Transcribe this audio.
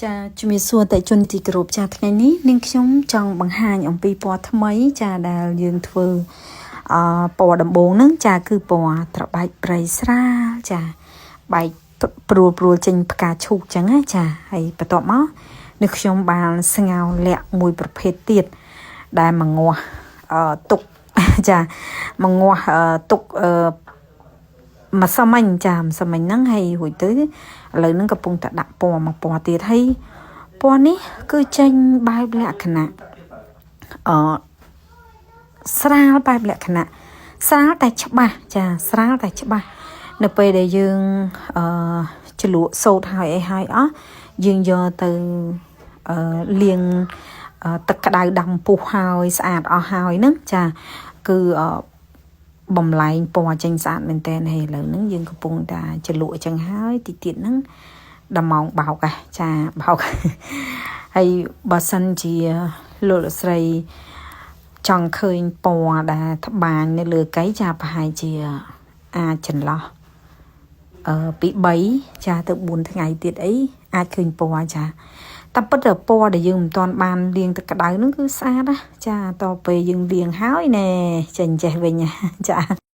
Cha chúng mình xua tại chun tì group chaថ្ងៃនេះនាងខ្ញុំចង់បង្ហាញអំពីពណ៌ថ្មីចាដែលយើងធ្វើពណ៌ដំបូងហ្នឹងចាគឺពណ៌ត្របែកព្រៃស្រាលចាបែកព្រួលចេញផ្កាឈូកចឹងណាចាហើយបន្ទាប់មកនេះខ្ញុំបានស្ងោរលាក់មួយប្រភេទទៀតដែលមកងាស់ទុកចាមកងាស់ទុកមកសមញចាសមញហ្នឹងហើយរួចទៅឥឡូវហ្នឹងកំពុងតែដាក់ពណ៌មកពណ៌ទៀតហើយពណ៌នេះគឺចេញបែបលក្ខណៈស្រាលបែបលក្ខណៈស្រាលតែច្បាស់ចាស្រាលតែច្បាស់នៅពេលដែលយើងជ្លក់សូត្រហើយអីហើយអស់យើងយកទៅលាងទឹកក្តៅដាំពុះហើយស្អាតអស់ហើយហ្នឹងចាគឺបំលែងពណ៌ចេញស្អាតមែនតើហើយឥឡូវហ្នឹងយើងកំពុងតែជ្រលក់អញ្ចឹងហើយតិចទៀតហ្នឹងដល់ម៉ោងបោកចាបោកហើយបើសិនជាលោកស្រីចង់ឃើញពណ៌ដែលត្បាញនៅលើកៃចាប្រហែលជាអាចចន្លោះពី3ចាទៅ4ថ្ងៃទៀតអីអាចឃើញពណ៌ចាតែពិតទៅពណ៌ដែលយើងមិនទាន់បានលាងទឹកក្តៅហ្នឹងគឺស្អាតណាចាតទៅពេលយើងលាងហើយណែចេញចេះវិញចា